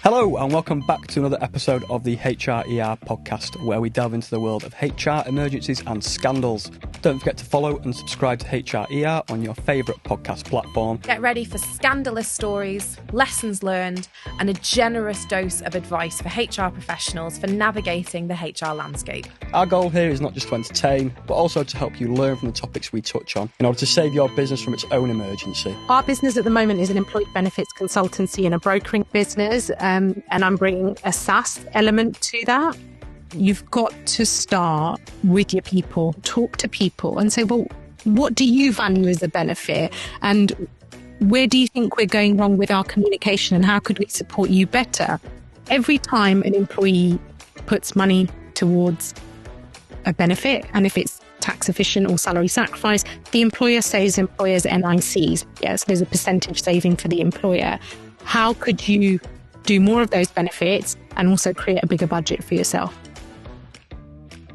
Hello and welcome back to another episode of the HRER podcast, where we delve into the world of HR emergencies and scandals. Don't forget to follow and subscribe to HRER on your favourite podcast platform. Get ready for scandalous stories, lessons learned, and a generous dose of advice for HR professionals for navigating the HR landscape. Our goal here is not just to entertain, but also to help you learn from the topics we touch on in order to save your business from its own emergency. Our business at the moment is an employee benefits consultancy and a brokering business, and I'm bringing a SaaS element to that. You've got to start with your people, talk to people and say, well, what do you value as a benefit? And where do you think we're going wrong with our communication, and how could we support you better? Every time an employee puts money towards a benefit, and if it's tax efficient or salary sacrifice, the employer saves employers NICs. Yes, there's a percentage saving for the employer. How could you do more of those benefits and also create a bigger budget for yourself?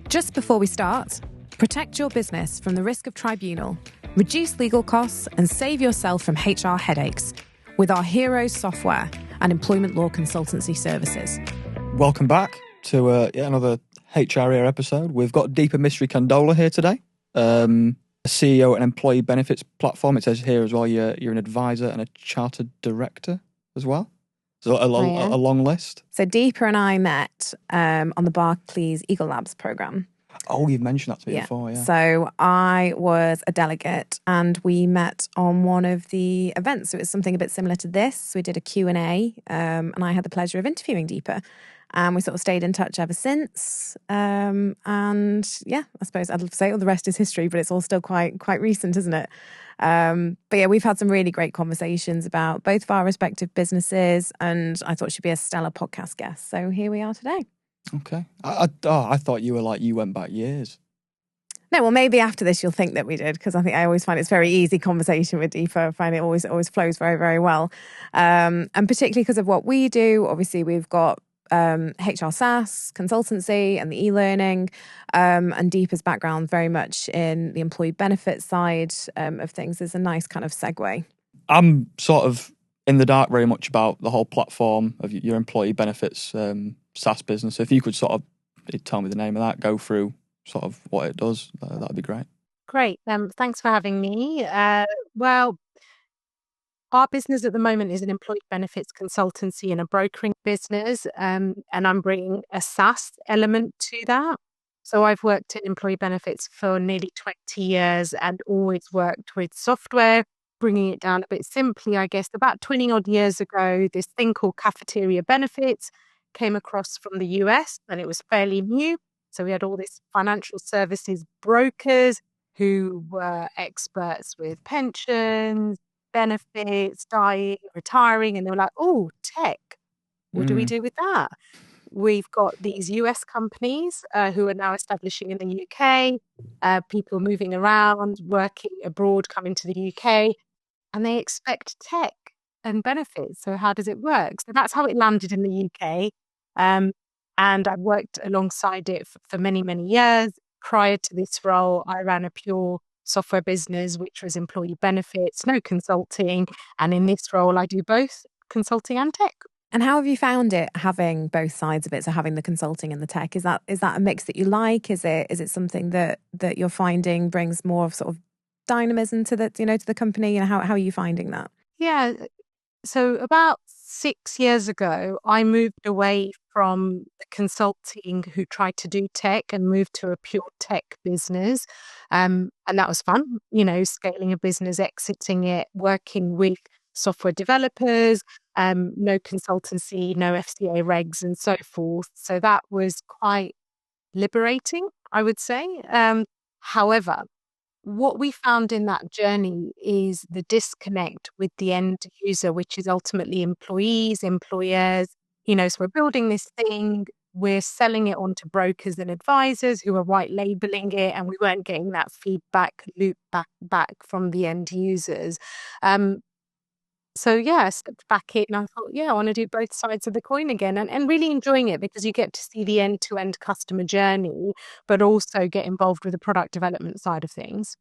Just before we start, protect your business from the risk of tribunal, reduce legal costs, and save yourself from HR headaches with our Heroes software and employment law consultancy services. Welcome back to yet another HRER episode. We've got Dipa Mistry Kandola here today, a CEO and employee benefits platform. It says here as well you're an advisor and a chartered director as well. So a long list. So Deepa and I met on the Barclays Eagle Labs program. Oh, you've mentioned that to me before, yeah. So I was a delegate and we met on one of the events. So it was something a bit similar to this. We did a Q&A and I had the pleasure of interviewing Deepa. And we sort of stayed in touch ever since. And yeah, I suppose I'd say all the rest is history, but it's all still quite recent, isn't it? But yeah, we've had some really great conversations about both of our respective businesses, and I thought she'd be a stellar podcast guest. So here we are today. Okay. I thought you were like, you went back years. No, well, maybe after this you'll think that we did, because I think I always find it's very easy conversation with Deepa. I find it always flows very, very well. And particularly because of what we do. Obviously, we've got HR SaaS, consultancy and the e-learning, and Deepa's background very much in the employee benefits side of things is a nice kind of segue. I'm sort of in the dark very much about the whole platform of your employee benefits SaaS business. So if you could sort of tell me the name of that, go through sort of what it does, that'd be great. Great. Thanks for having me. Well, our business at the moment is an employee benefits consultancy and a brokering business, and I'm bringing a SaaS element to that. So I've worked in employee benefits for nearly 20 years and always worked with software. Bringing it down a bit simply, I guess, about 20 odd years ago, this thing called cafeteria benefits came across from the US, and it was fairly new. So we had all these financial services brokers who were experts with pensions, benefits, dying, retiring, and they were like, oh, tech, what do we do with that? We've got these US companies who are now establishing in the UK, people moving around, working abroad, coming to the UK, and they expect tech and benefits. So how does it work? So that's how it landed in the UK. And I've worked alongside it for many, many years. Prior to this role, I ran a pure software business, which was employee benefits, no consulting. And in this role, I do both consulting and tech. And how have you found it, having both sides of it? So having the consulting and the tech, is that a mix that you like? Is it something that you're finding brings more of sort of dynamism to the company? How are you finding that? Yeah. So about 6 years ago, I moved away from the consulting who tried to do tech and moved to a pure tech business. And that was fun, scaling a business, exiting it, working with software developers, no consultancy, no FCA regs and so forth. So that was quite liberating, I would say. However, what we found in that journey is the disconnect with the end user, which is ultimately employees, employers. So we're building this thing, we're selling it on to brokers and advisors who are white labeling it, and we weren't getting that feedback loop back from the end users. So yeah, I stepped back in and I thought, I want to do both sides of the coin again, and really enjoying it because you get to see the end-to-end customer journey, but also get involved with the product development side of things.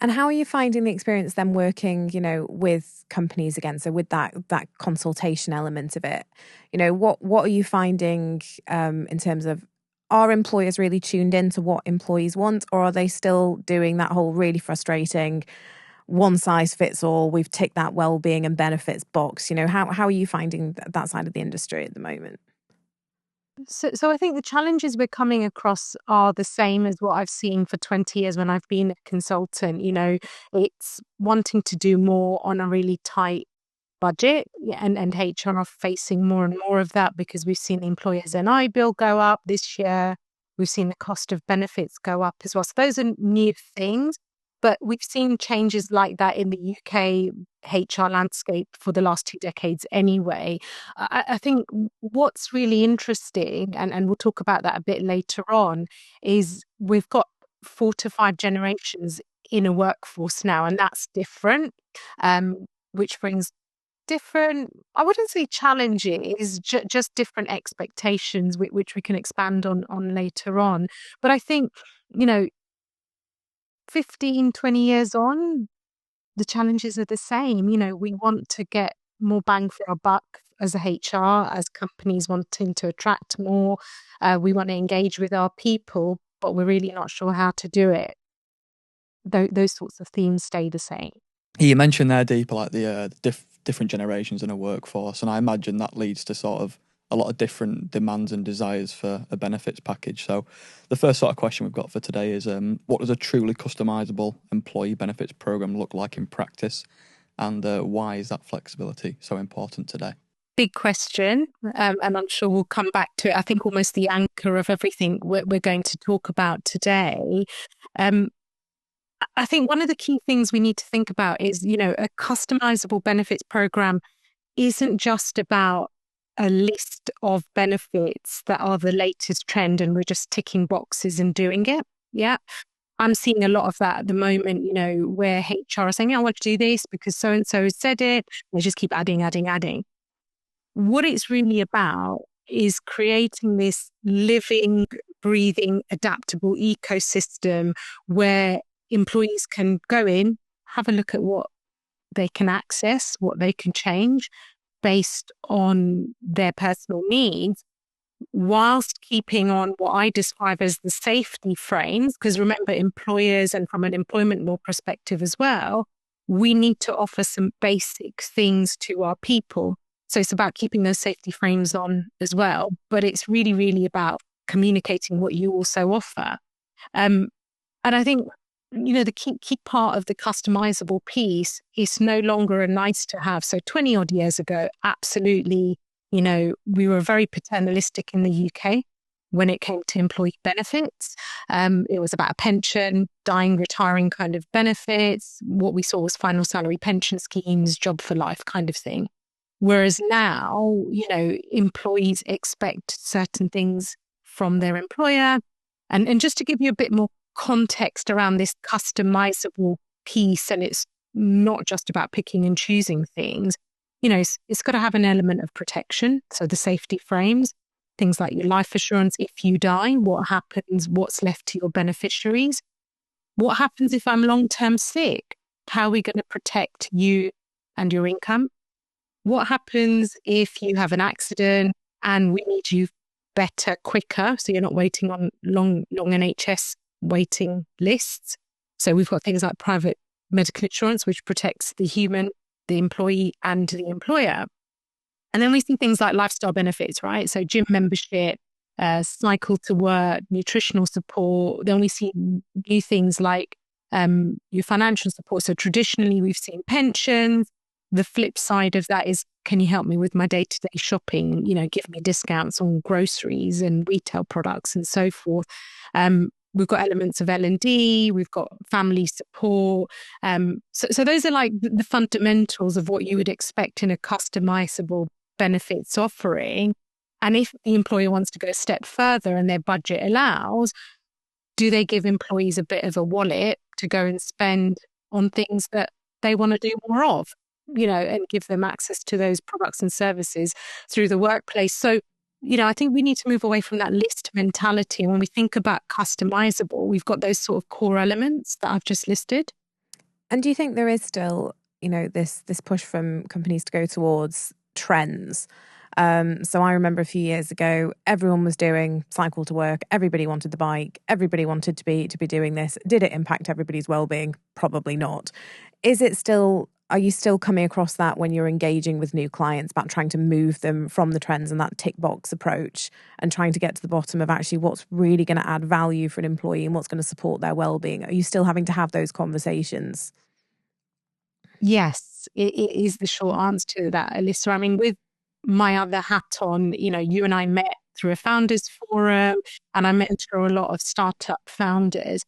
And how are you finding the experience then working, with companies again? So with that consultation element of it, what are you finding in terms of, are employers really tuned in to what employees want, or are they still doing that whole really frustrating one size fits all? We've ticked that well-being and benefits box. How are you finding that side of the industry at the moment? So I think the challenges we're coming across are the same as what I've seen for 20 years when I've been a consultant. It's wanting to do more on a really tight budget, and HR are facing more and more of that because we've seen the employer's NI bill go up this year. We've seen the cost of benefits go up as well. So those are new things, but we've seen changes like that in the UK HR landscape for the last 2 decades anyway. I think what's really interesting, and we'll talk about that a bit later on, is we've got 4 to 5 generations in a workforce now, and that's different, which brings different, I wouldn't say challenges, just different expectations, which we can expand on later on. But I think, 15, 20 years on, the challenges are the same. We want to get more bang for our buck as a HR, as companies wanting to attract more. We want to engage with our people, but we're really not sure how to do it. Those sorts of themes stay the same. You mentioned there, Deepa, like the different generations in a workforce, and I imagine that leads to sort of a lot of different demands and desires for a benefits package. So the first sort of question we've got for today is, what does a truly customisable employee benefits program look like in practice, and why is that flexibility so important today? Big question, and I'm sure we'll come back to it. I think almost the anchor of everything we're going to talk about today. I think one of the key things we need to think about is, a customisable benefits program isn't just about a list of benefits that are the latest trend and we're just ticking boxes and doing it. Yeah. I'm seeing a lot of that at the moment, where HR are saying, I want to do this because so-and-so said it. They just keep adding. What it's really about is creating this living, breathing, adaptable ecosystem where employees can go in, have a look at what they can access, what they can change based on their personal needs, whilst keeping on what I describe as the safety frames. Because remember, employers, and from an employment law perspective as well, we need to offer some basic things to our people. So it's about keeping those safety frames on as well. But it's really, really about communicating what you also offer. And I think, the key part of the customizable piece is no longer a nice to have. So 20 odd years ago, absolutely, we were very paternalistic in the UK when it came to employee benefits. It was about a pension, dying, retiring kind of benefits. What we saw was final salary pension schemes, job for life kind of thing. Whereas now, employees expect certain things from their employer. And just to give you a bit more context around this customizable piece, and it's not just about picking and choosing things, it's got to have an element of protection. So the safety frames, things like your life assurance, if you die, what happens, what's left to your beneficiaries? What happens if I'm long-term sick? How are we going to protect you and your income? What happens if you have an accident and we need you better, quicker, so you're not waiting on long NHS waiting lists? So we've got things like private medical insurance, which protects the human, the employee and the employer. And then we see things like lifestyle benefits, right? So gym membership, cycle to work, nutritional support. Then we see new things like your financial support. So traditionally we've seen pensions. The flip side of that is, can you help me with my day-to-day shopping? Give me discounts on groceries and retail products and so forth. We've got elements of L&D, we've got family support. So those are like the fundamentals of what you would expect in a customizable benefits offering. And if the employer wants to go a step further and their budget allows, do they give employees a bit of a wallet to go and spend on things that they want to do more of? And give them access to those products and services through the workplace. So, I think we need to move away from that list mentality. And when we think about customizable, we've got those sort of core elements that I've just listed. And do you think there is still, this push from companies to go towards trends? So I remember a few years ago, everyone was doing cycle to work. Everybody wanted the bike. Everybody wanted to be doing this. Did it impact everybody's well-being? Probably not. Are you still coming across that when you're engaging with new clients about trying to move them from the trends and that tick box approach and trying to get to the bottom of actually what's really going to add value for an employee and what's going to support their well-being? Are you still having to have those conversations? Yes, it is the short answer to that, Alyssa. I mean, with my other hat on, you and I met through a founders forum, and I mentor a lot of startup founders.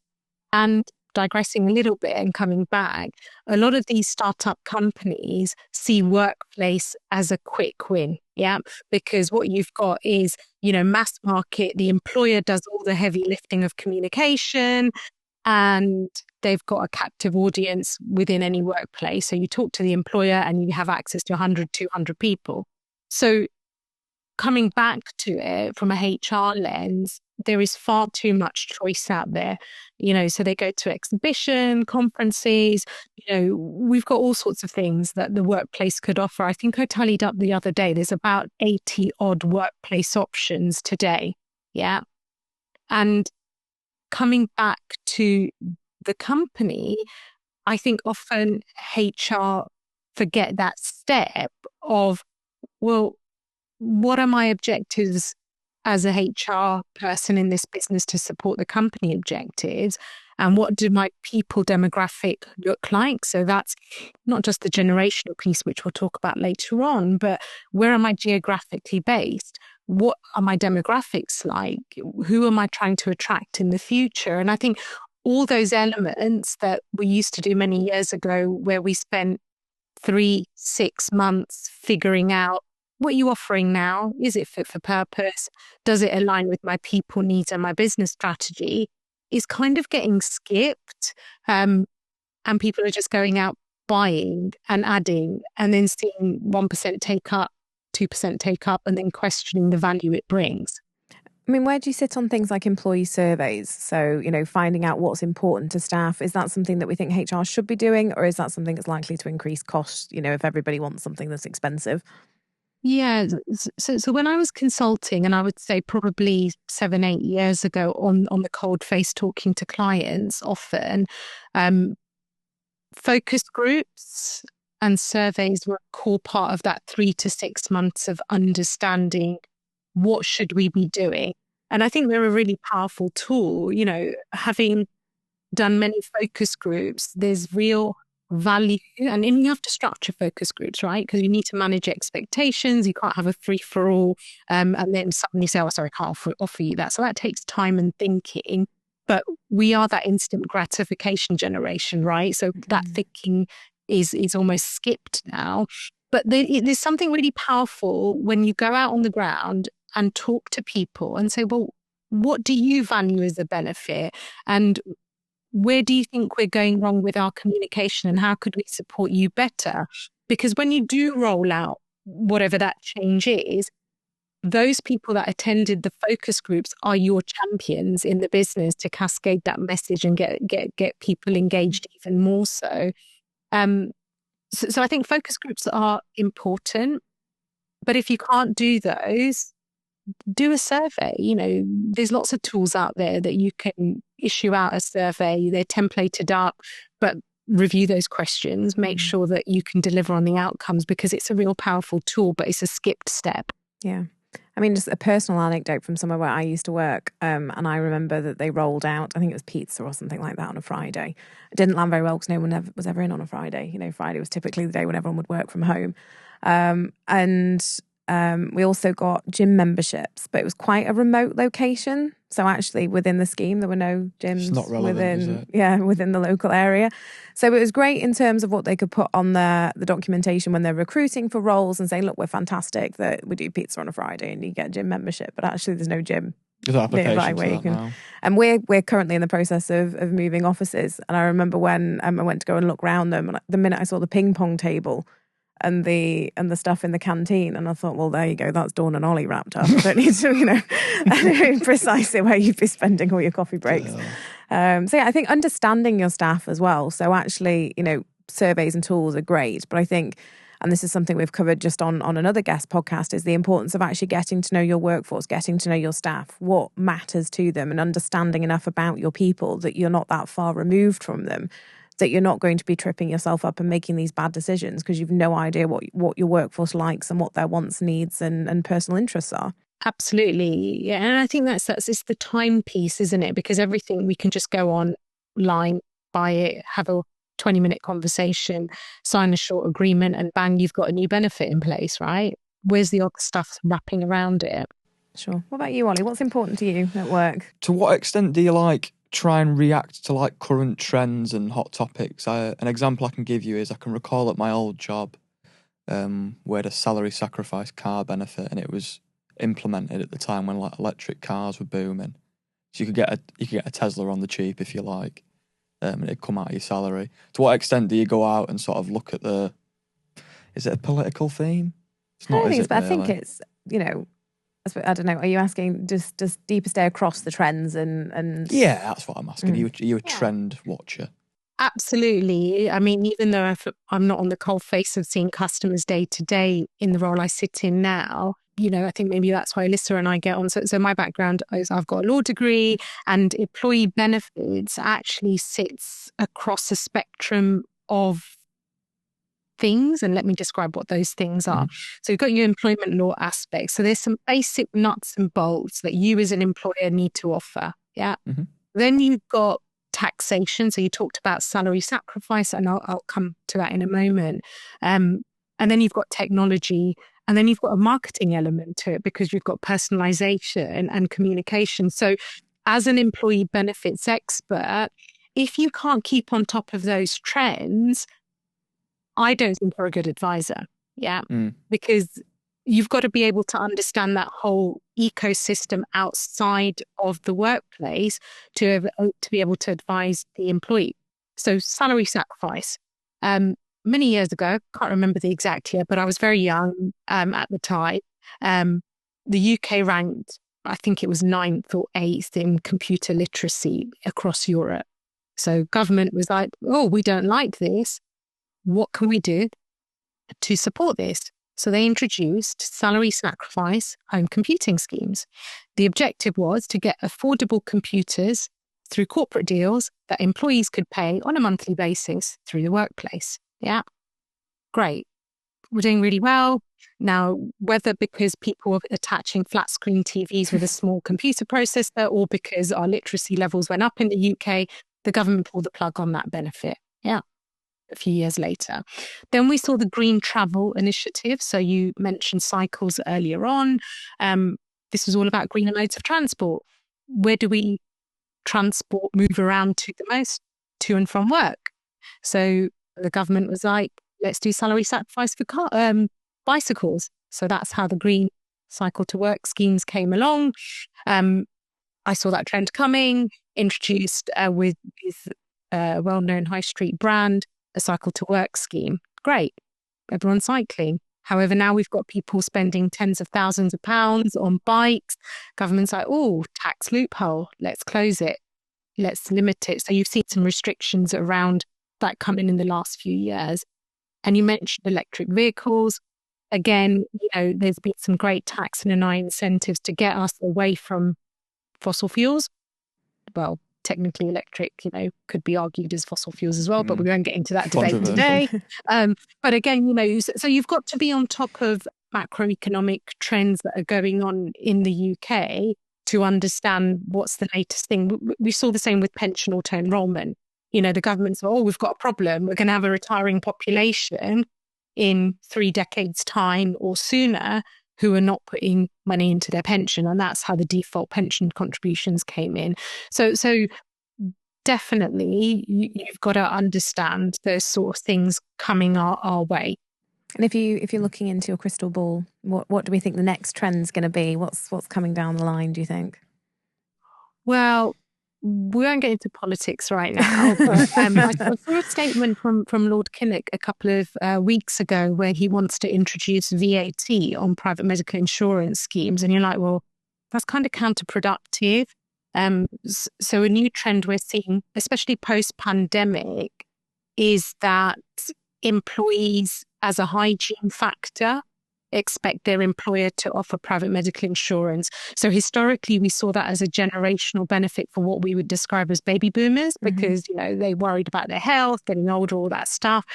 And digressing a little bit and coming back, a lot of these startup companies see workplace as a quick win. Yeah. Because what you've got is, mass market, the employer does all the heavy lifting of communication, and they've got a captive audience within any workplace. So you talk to the employer and you have access to 100, 200 people. So coming back to it from a HR lens, there is far too much choice out there, so they go to exhibition, conferences, we've got all sorts of things that the workplace could offer. I think I tallied up the other day, there's about 80 odd workplace options today. Yeah. And coming back to the company, I think often HR forget that step of, well, what are my objectives as a HR person in this business to support the company objectives? And what do my people demographic look like? So that's not just the generational piece, which we'll talk about later on, but where am I geographically based? What are my demographics like? Who am I trying to attract in the future? And I think all those elements that we used to do many years ago, where we spent 3-6 months figuring out, what are you offering now? Is it fit for purpose? Does it align with my people needs and my business strategy? Is kind of getting skipped. And people are just going out buying and adding and then seeing 1% take up, 2% take up, and then questioning the value it brings. I mean, where do you sit on things like employee surveys? So, finding out what's important to staff. Is that something that we think HR should be doing, or is that something that's likely to increase costs, if everybody wants something that's expensive? Yeah. So when I was consulting, and I would say probably 7-8 years ago on the cold face talking to clients often, focus groups and surveys were a core part of that 3 to 6 months of understanding what should we be doing. And I think they're a really powerful tool. Having done many focus groups, there's real value, and you have to structure focus groups, right? Because you need to manage expectations. You can't have a free-for-all and then suddenly say, oh, sorry, I can't offer you that. So that takes time and thinking. But we are that instant gratification generation, right? So that thinking is almost skipped now. But there's something really powerful when you go out on the ground and talk to people and say, well, what do you value as a benefit? And where do you think we're going wrong with our communication, and how could we support you better? Because when you do roll out whatever that change is, those people that attended the focus groups are your champions in the business to cascade that message and get people engaged even more so. So I think focus groups are important, but if you can't do those, do a survey. There's lots of tools out there that you can issue out a survey. They're templated up, but review those questions, make sure that you can deliver on the outcomes, because it's a real powerful tool, but it's a skipped step. Yeah. I mean, just a personal anecdote from somewhere where I used to work, and I remember that they rolled out, I think it was pizza or something like that on a Friday. It didn't land very well because no one was ever in on a Friday. Friday was typically the day when everyone would work from home. We also got gym memberships, but it was quite a remote location. So actually within the scheme, there were no gyms not relevant, within the local area. So it was great in terms of what they could put on the documentation when they're recruiting for roles and saying, look, we're fantastic that we do pizza on a Friday and you get a gym membership, but actually there's no gym. There's application where you can now. And we're currently in the process of moving offices. And I remember when I went to go and look around them, and the minute I saw the ping pong table and the stuff in the canteen, and I thought, well, there you go, that's Dawn and Ollie wrapped up. I don't need to, I know precisely where you'd be spending all your coffee breaks. So yeah, I think understanding your staff as well. So actually, surveys and tools are great, but I think, and this is something we've covered just on another guest podcast, is the importance of actually getting to know your workforce, getting to know your staff, what matters to them, and understanding enough about your people that you're not that far removed from them, that you're not going to be tripping yourself up and making these bad decisions because you've no idea what your workforce likes and what their wants, needs and personal interests are. Absolutely. Yeah. And I think that's it's the time piece, isn't it? Because everything we can just go online, buy it, have a 20-minute conversation, sign a short agreement, and bang, you've got a new benefit in place, right? Where's the other stuff wrapping around it? Sure. What about you, Ollie? What's important to you at work? To what extent do you try and react to current trends and hot topics? An example I can give you is I can recall at my old job, we had a salary sacrifice car benefit, and it was implemented at the time when electric cars were booming. So you could get a Tesla on the cheap if you like, and it'd come out of your salary. To what extent do you go out and sort of look at is it a political theme? It's not, is it? But I think it's, I don't know. Are you asking does Dipa stay across the trends and? Yeah, that's what I'm asking. Are you a trend watcher? Absolutely. I mean, even though I'm not on the cold face of seeing customers day to day in the role I sit in now, I think maybe that's why Alyssa and I get on. So my background is I've got a law degree, and employee benefits actually sits across a spectrum of things. And let me describe what those things are. So you've got your employment law aspects. So there's some basic nuts and bolts that you as an employer need to offer. Yeah. Mm-hmm. Then you've got taxation. So you talked about salary sacrifice, and I'll come to that in a moment. And then you've got technology, and then you've got a marketing element to it because you've got personalization and communication. So as an employee benefits expert, if you can't keep on top of those trends, I don't think you're a good advisor. Yeah. Because you've got to be able to understand that whole ecosystem outside of the workplace to be able to advise the employee. So salary sacrifice. Many years ago, can't remember the exact year, but I was very young at the time. The UK ranked, I think it was 9th or 8th in computer literacy across Europe. So government was like, oh, we don't like this. What can we do to support this? So they introduced salary sacrifice home computing schemes. The objective was to get affordable computers through corporate deals that employees could pay on a monthly basis through the workplace. Yeah, great. We're doing really well. Now, whether because people are attaching flat screen TVs with a small computer processor or because our literacy levels went up in the UK, the government pulled the plug on that benefit. Yeah. A few years later. Then we saw the Green Travel Initiative. So you mentioned cycles earlier on. This was all about greener modes of transport. Where do we move around to the most? To and from work. So the government was like, let's do salary sacrifice for bicycles. So that's how the Green Cycle to Work schemes came along. I saw that trend coming, introduced with a well-known high street brand, a cycle to work scheme. Great. Everyone's cycling. However, now we've got people spending tens of thousands of pounds on bikes. Government's like, oh, tax loophole. Let's close it. Let's limit it. So you've seen some restrictions around that coming in the last few years. And you mentioned electric vehicles. Again, there's been some great tax and NI incentives to get us away from fossil fuels. Well, technically electric, could be argued as fossil fuels as well, but we won't get into that debate today. But again, so you've got to be on top of macroeconomic trends that are going on in the UK to understand what's the latest thing. We saw the same with pension auto-enrollment. The government's, we've got a problem. We're going to have a retiring population in 3 decades' time or sooner who are not putting money into their pension. And that's how the default pension contributions came in. So definitely you've got to understand those sort of things coming our way. And if you're looking into your crystal ball, what do we think the next trend's going to be? What's coming down the line, do you think? Well, we won't get into politics right now, but I saw a statement from Lord Kinnock a couple of weeks ago where he wants to introduce VAT on private medical insurance schemes. And you're like, well, that's kind of counterproductive. So a new trend we're seeing, especially post-pandemic, is that employees, as a hygiene factor, expect their employer to offer private medical insurance. So historically, we saw that as a generational benefit for what we would describe as baby boomers, because, they worried about their health, getting older, all that stuff.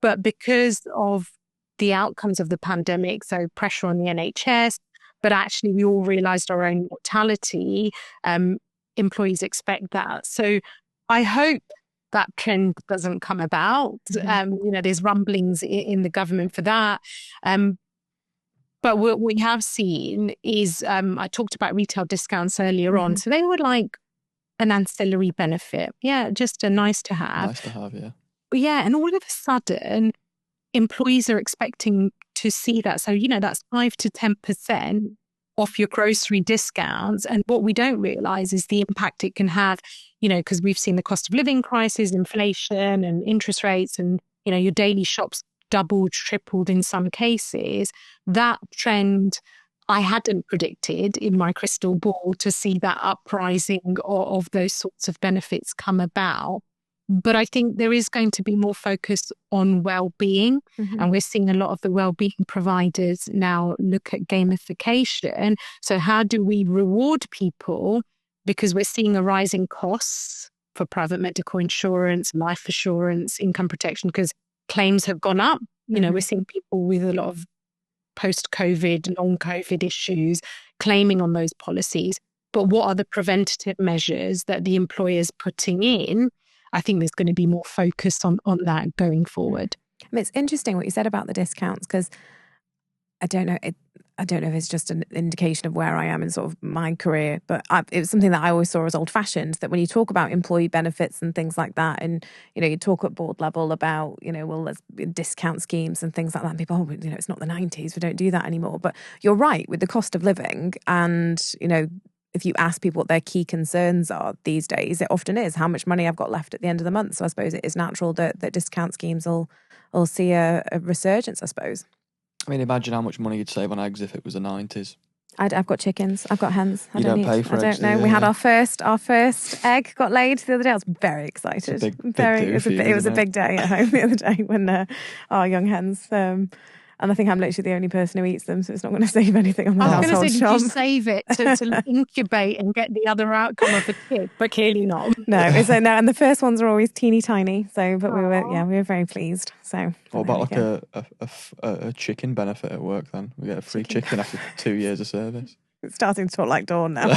But because of the outcomes of the pandemic, so pressure on the NHS, but actually we all realized our own mortality, employees expect that. So I hope that trend doesn't come about. There's rumblings in the government for that. But what we have seen is, I talked about retail discounts earlier on. So they were like an ancillary benefit. Yeah, just a nice to have. Nice to have, yeah. But yeah, and all of a sudden, employees are expecting to see that. So, that's 5 to 10% off your grocery discounts. And what we don't realize is the impact it can have, because we've seen the cost of living crisis, inflation and interest rates, and, your daily shops doubled, tripled in some cases. That trend I hadn't predicted in my crystal ball, to see that uprising of those sorts of benefits come about. But I think there is going to be more focus on well-being. And we're seeing a lot of the well-being providers now look at gamification. So how do we reward people? Because we're seeing a rise in costs for private medical insurance, life assurance, income protection, because claims have gone up. We're seeing people with a lot of post-COVID, long COVID issues claiming on those policies. But what are the preventative measures that the employer is putting in? I think there's going to be more focus on that going forward. It's interesting what you said about the discounts, because I don't know if it's just an indication of where I am in sort of my career, but it was something that I always saw as old-fashioned, that when you talk about employee benefits and things like that, and, you talk at board level about, there's discount schemes and things like that, and people, it's not the 90s, we don't do that anymore. But you're right, with the cost of living and, if you ask people what their key concerns are these days, it often is how much money I've got left at the end of the month. So I suppose it is natural that discount schemes will see a resurgence, I suppose. I mean, imagine how much money you'd save on eggs if it was the 90s. I've got chickens. I've got hens. You don't pay for eggs. I don't know. We had our first egg got laid the other day. I was very excited. It was a big day at home the other day when our young hens. And I think I'm literally the only person who eats them, so it's not going to save anything on the household shop. I was going to say, did you save it to incubate and get the other outcome of a kid? But clearly not. No, and the first ones are always teeny tiny. So, but we were very pleased. So, what about a chicken benefit at work then? We get a free chicken after 2 years of service. It's starting to talk like Dawn now.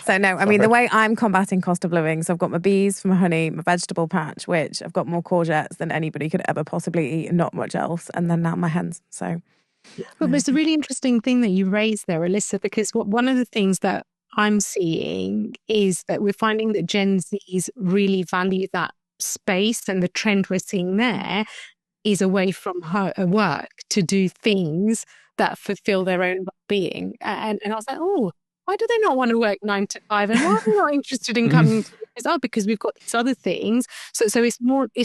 So no, I mean, the way I'm combating cost of living, so I've got my bees for my honey, my vegetable patch, which I've got more courgettes than anybody could ever possibly eat and not much else. And then now my hens. So. But it's a really interesting thing that you raised there, Alyssa, because one of the things that I'm seeing is that we're finding that Gen Zs really value that space, and the trend we're seeing there is away from work to do things that fulfill their own well-being. And I was like, why do they not want to work 9 to 5? And why are they not interested in coming to this? Because we've got these other things. So it's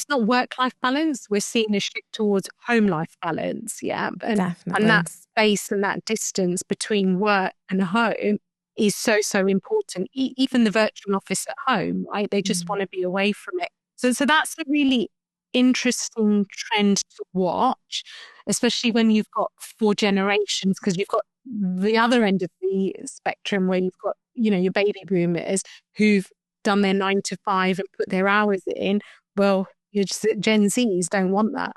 not work-life balance. We're seeing a shift towards home-life balance. Yeah. Definitely. And that space and that distance between work and home is so important. Even the virtual office at home, they just want to be away from it. So that's a really interesting trend to watch, especially when you've got 4 generations, because you've got the other end of the spectrum where you've got, your baby boomers who've done their 9 to 5 and put their hours in. Well, Gen Zs don't want that.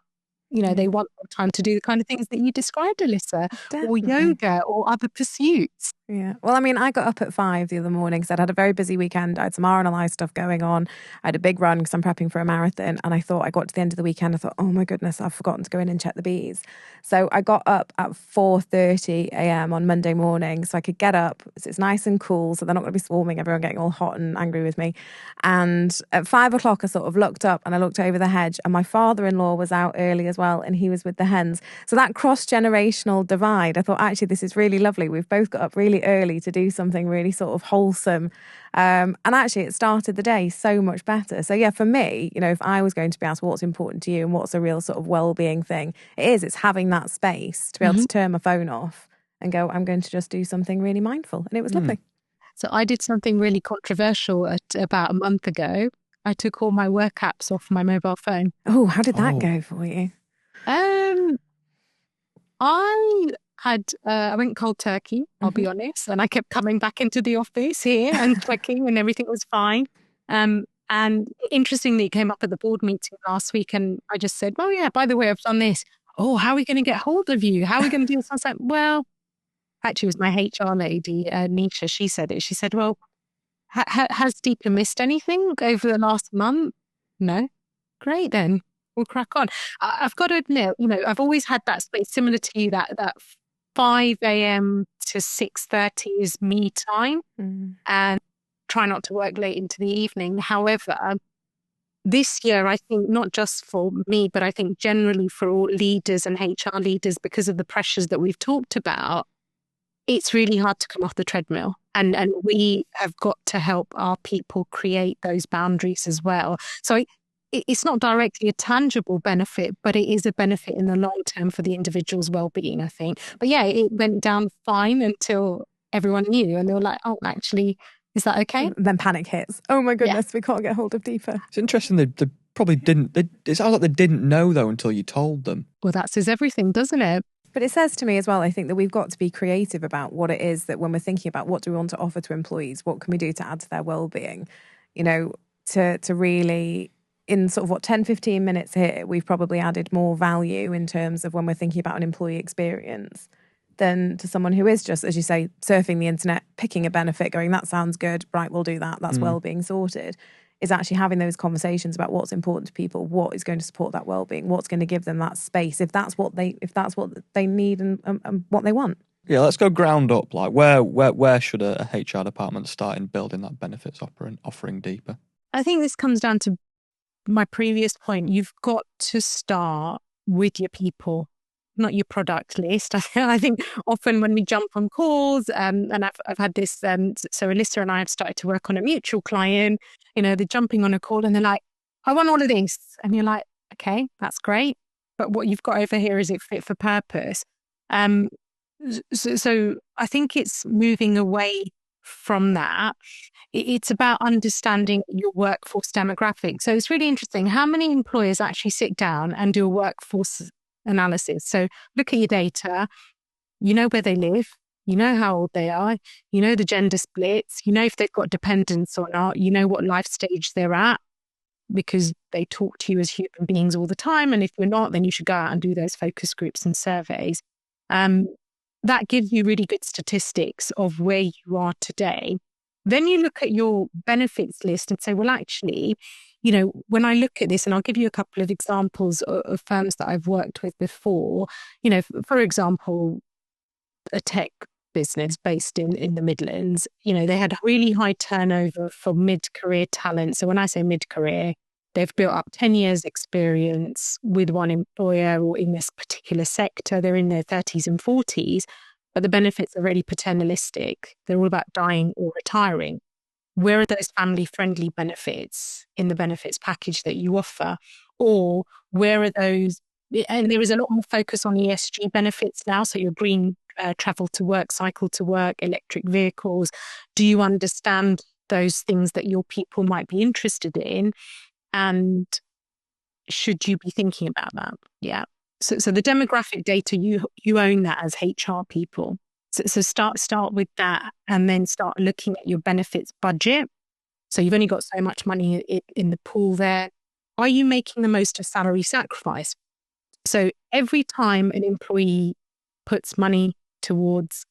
They want more time to do the kind of things that you described, Alyssa, or yoga or other pursuits. Yeah. Well, I mean, I got up at 5 the other morning because I'd had a very busy weekend. I had some RNLI stuff going on. I had a big run because I'm prepping for a marathon. And I got to the end of the weekend. I thought, oh my goodness, I've forgotten to go in and check the bees. So I got up at 4:30 a.m. on Monday morning so I could get up. So it's nice and cool. So they're not going to be swarming, everyone getting all hot and angry with me. And at 5 o'clock, I sort of looked up and I looked over the hedge, and my father-in-law was out early as well, and he was with the hens. So that cross-generational divide, I thought, actually, this is really lovely. We've both got up really early to do something really sort of wholesome. And actually, it started the day so much better. So yeah, for me, if I was going to be asked what's important to you and what's a real sort of well-being thing, it's having that space to be able to turn my phone off and go, I'm going to just do something really mindful. And it was lovely. So I did something really controversial about a month ago. I took all my work apps off my mobile phone. Oh, how did that go for you? I went cold turkey, I'll be honest, and I kept coming back into the office here and clicking and everything was fine. And interestingly, it came up at the board meeting last week and I just said, oh yeah, by the way, I've done this. Oh, how are we going to get hold of you? How are we going to do this? I was like, well, actually it was my HR lady, Nisha, she said it. She said, well, has Dipa missed anything over the last month? No. Great then. We'll crack on. I've got to admit, I've always had that space similar to you, that 5 a.m. to 6:30 is me time and try not to work late into the evening. However, this year, I think not just for me, but I think generally for all leaders and HR leaders, because of the pressures that we've talked about, it's really hard to come off the treadmill. And we have got to help our people create those boundaries as well. So it's not directly a tangible benefit, but it is a benefit in the long term for the individual's well-being, I think. But yeah, it went down fine until everyone knew and they were like, oh, actually, is that okay? Then panic hits. Oh my goodness, we can't get hold of Dipa. It's interesting they probably didn't. It sounds like they didn't know though until you told them. Well, that says everything, doesn't it? But it says to me as well, I think that we've got to be creative about what it is that when we're thinking about what do we want to offer to employees, what can we do to add to their well-being, to really, in sort of 10, 15 minutes here, we've probably added more value in terms of when we're thinking about an employee experience than to someone who is just, as you say, surfing the internet, picking a benefit, going, that sounds good, right, we'll do that, that's well-being sorted. Is actually having those conversations about what's important to people, what is going to support that well-being, what's going to give them that space, if that's what they need and what they want. Yeah, let's go ground up. Like, where should a HR department start in building that benefits offering deeper? I think this comes down to my previous point. You've got to start with your people, not your product list. I think often when we jump on calls, and I've had this, so Alyssa and I have started to work on a mutual client, they're jumping on a call and they're like, I want all of this. And you're like, okay, that's great. But what you've got over here, is it fit for purpose? So I think it's moving away from that. It's about understanding your workforce demographic. So it's really interesting. How many employers actually sit down and do a workforce analysis? So look at your data, where they live, how old they are, the gender splits, if they've got dependents or not, what life stage they're at, because they talk to you as human beings all the time. And if you're not, then you should go out and do those focus groups and surveys. That gives you really good statistics of where you are today. Then you look at your benefits list and say, well, actually, when I look at this, and I'll give you a couple of examples of firms that I've worked with before, for example, a tech business based in the Midlands, they had really high turnover for mid-career talent. So when I say mid-career, they've built up 10 years experience with one employer or in this particular sector. They're in their 30s and 40s, but the benefits are really paternalistic. They're all about dying or retiring. Where are those family-friendly benefits in the benefits package that you offer? Or where are those, and there is a lot more focus on ESG benefits now, so your green travel to work, cycle to work, electric vehicles. Do you understand those things that your people might be interested in? And should you be thinking about that? Yeah. So the demographic data, you own that as HR people. So start with that and then start looking at your benefits budget. So you've only got so much money in the pool there. Are you making the most of salary sacrifice? So every time an employee puts money towards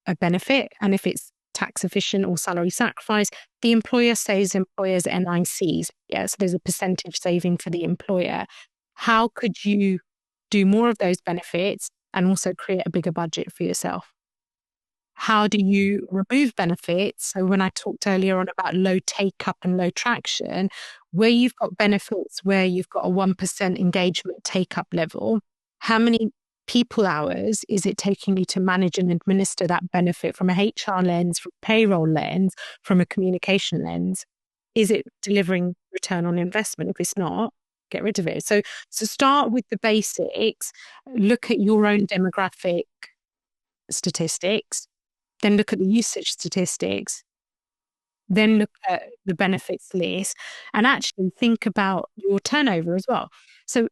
a benefit, and if it's tax efficient or salary sacrifice, the employer saves employers NICs. Yeah, so there's a percentage saving for the employer. How could you do more of those benefits and also create a bigger budget for yourself? How do you remove benefits? So when I talked earlier on about low take-up and low traction, where you've got benefits where you've got a 1% engagement take-up level, how many people hours is it taking you to manage and administer that benefit from a HR lens, from a payroll lens, from a communication lens? Is it delivering return on investment? If it's not, get rid of it. So start with the basics, look at your own demographic statistics, then look at the usage statistics, then look at the benefits list, and actually think about your turnover as well. So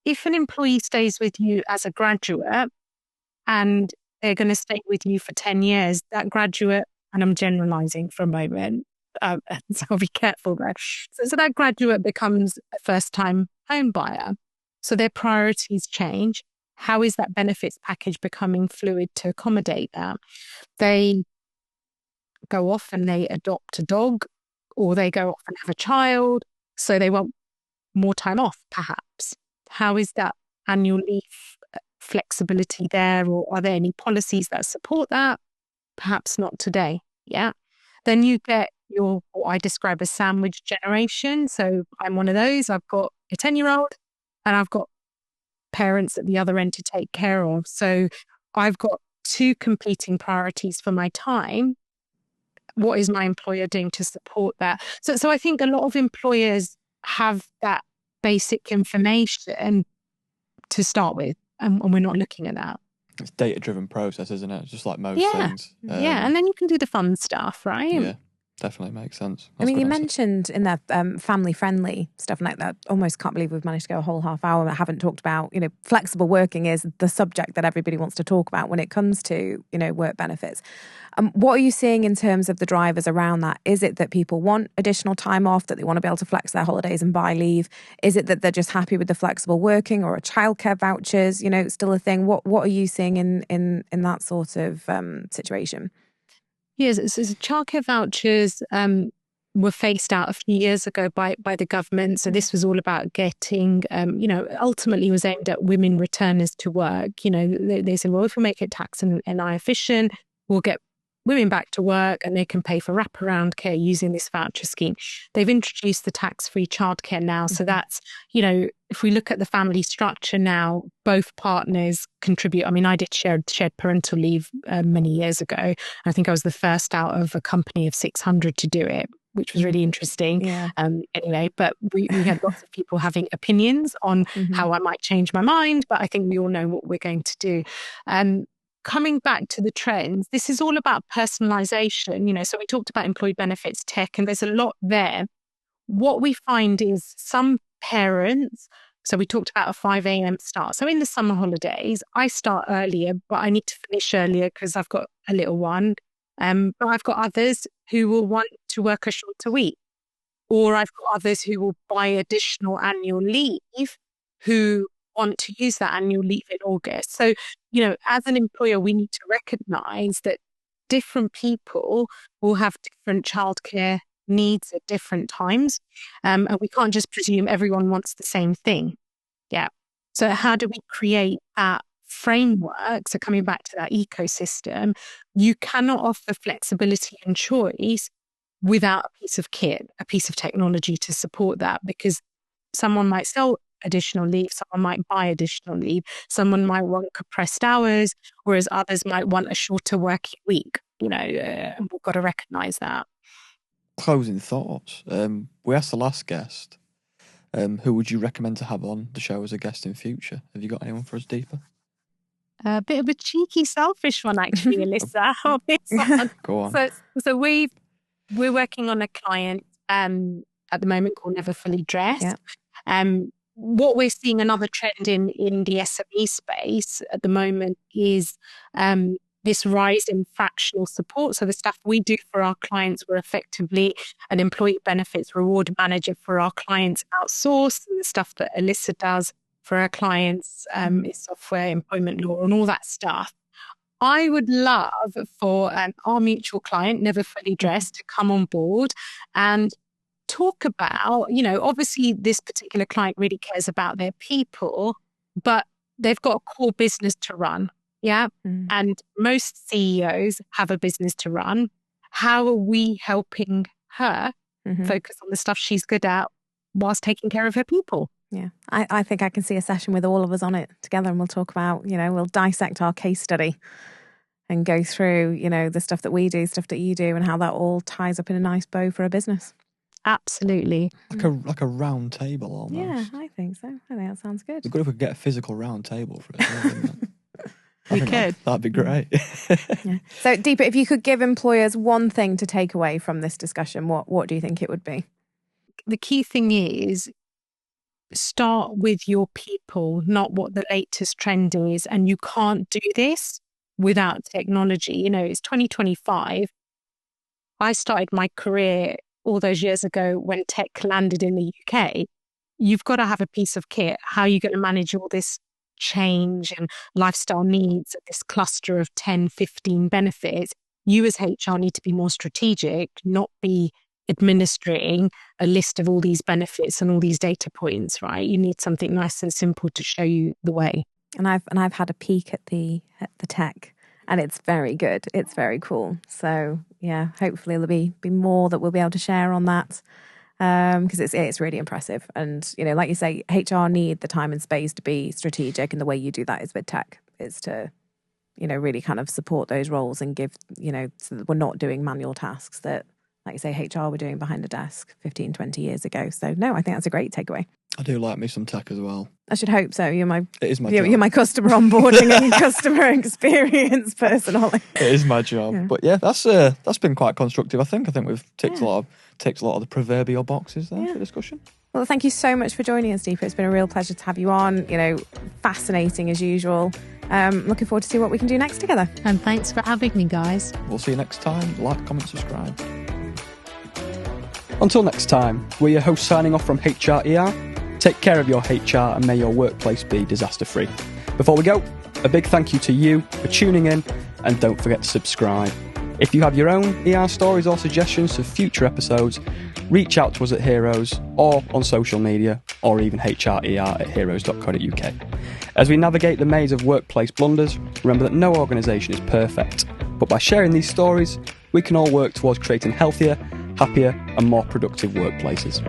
if an employee stays with you as a graduate and they're going to stay with you for 10 years, that graduate, and I'm generalizing for a moment, so I'll be careful there. So that graduate becomes a first-time home buyer. So their priorities change. How is that benefits package becoming fluid to accommodate that? They go off and they adopt a dog, or they go off and have a child, so they want more time off, perhaps. How is that annual leave flexibility there, or are there any policies that support that? Perhaps not today. Yeah. Then you get your, what I describe as sandwich generation. So I'm one of those. I've got a 10-year-old and I've got parents at the other end to take care of. So I've got two competing priorities for my time. What is my employer doing to support that? So I think a lot of employers have that basic information to start with, and we're not looking at that. It's data-driven process, isn't it? Just like most things. Yeah, and then you can do the fun stuff, right? Yeah, definitely makes sense. I mean, you mentioned in there family-friendly stuff like that. Almost can't believe we've managed to go a whole half hour and haven't talked about, flexible working is the subject that everybody wants to talk about when it comes to, work benefits. What are you seeing in terms of the drivers around that? Is it that people want additional time off, that they want to be able to flex their holidays and buy leave? Is it that they're just happy with the flexible working, or a childcare vouchers, still a thing? What are you seeing in that sort of situation? Yes, so childcare vouchers were phased out a few years ago by the government. So this was all about getting, ultimately was aimed at women returners to work. They said, well, if we make it tax and NI efficient, we'll get women back to work and they can pay for wraparound care using this voucher scheme. They've introduced the tax-free childcare now. So that's, if we look at the family structure now, both partners contribute. I mean, I did shared parental leave many years ago. I think I was the first out of a company of 600 to do it, which was really interesting. Yeah. Anyway, but we had lots of people having opinions on how I might change my mind, but I think we all know what we're going to do. Coming back to the trends, this is all about personalization. So we talked about employee benefits tech, and there's a lot there. What we find is some parents, so we talked about a 5 a.m. start. So in the summer holidays, I start earlier, but I need to finish earlier because I've got a little one. But I've got others who will want to work a shorter week, or I've got others who will buy additional annual leave who want to use that annual leave in August. So, as an employer, we need to recognize that different people will have different childcare needs at different times. And we can't just presume everyone wants the same thing. Yeah. So how do we create that framework? So coming back to that ecosystem, you cannot offer flexibility and choice without a piece of kit, a piece of technology to support that, because someone might sell additional leave, someone might buy additional leave, someone might want compressed hours, whereas others might want a shorter working week. We've got to recognize that. Closing thoughts. We asked the last guest, who would you recommend to have on the show as a guest in future? Have you got anyone for us, Dipa? A bit of a cheeky, selfish one, actually, Alyssa. On this one. Go on. So we're working on a client at the moment called Never Fully Dressed. Yeah. What we're seeing, another trend in the SME space at the moment is this rise in fractional support. So the stuff we do for our clients, we're effectively an employee benefits reward manager for our clients outsourced. The stuff that Alyssa does for our clients is software, employment law, and all that stuff. I would love for our mutual client, Never Fully Dressed, to come on board and talk about, obviously this particular client really cares about their people, but they've got a core business to run. Yeah. And most CEOs have a business to run. How are we helping her focus on the stuff she's good at whilst taking care of her people? Yeah. I think I can see a session with all of us on it together, and we'll talk about, we'll dissect our case study and go through, the stuff that we do, stuff that you do, and how that all ties up in a nice bow for a business. Absolutely. Like a round table almost. Yeah, I think so. I think that sounds good. It'd be good if we could get a physical round table for it. We could. That'd be great. Yeah. So, Deepa, if you could give employers one thing to take away from this discussion, what do you think it would be? The key thing is start with your people, not what the latest trend is. And you can't do this without technology. You know, it's 2025. I started my career all those years ago when tech landed in the UK. You've got to have a piece of kit. How are you going to manage all this change and lifestyle needs of this cluster of 10, 15 benefits? You as HR need to be more strategic, not be administering a list of all these benefits and all these data points, right? You need something nice and simple to show you the way. And I've had a peek at the tech, and it's very good. It's very cool. So yeah, hopefully there'll be more that we'll be able to share on that, because it's really impressive. And you know, like you say, HR need the time and space to be strategic, and the way you do that is with tech, is to, you know, really kind of support those roles and give, you know, so that we're not doing manual tasks that, like you say, HR were doing behind a desk 15, 20 years ago. So no, I think that's a great takeaway. I do like me some tech as well. I should hope so. It is my job. You're my customer onboarding and customer experience person, Ollie. It is my job. Yeah. But yeah, that's been quite constructive. I think we've ticked a lot of the proverbial boxes there for discussion. Well, thank you so much for joining us, Deepa. It's been a real pleasure to have you on. You know, fascinating as usual. Looking forward to see what we can do next together. And thanks for having me, guys. We'll see you next time. Like, comment, subscribe. Until next time, we're your hosts signing off from HRER. Take care of your HR and may your workplace be disaster-free. Before we go, a big thank you to you for tuning in, and don't forget to subscribe. If you have your own ER stories or suggestions for future episodes, reach out to us at Heroes or on social media, or even hrer@heroes.co.uk. As we navigate the maze of workplace blunders, remember that no organisation is perfect, but by sharing these stories, we can all work towards creating healthier, happier and more productive workplaces.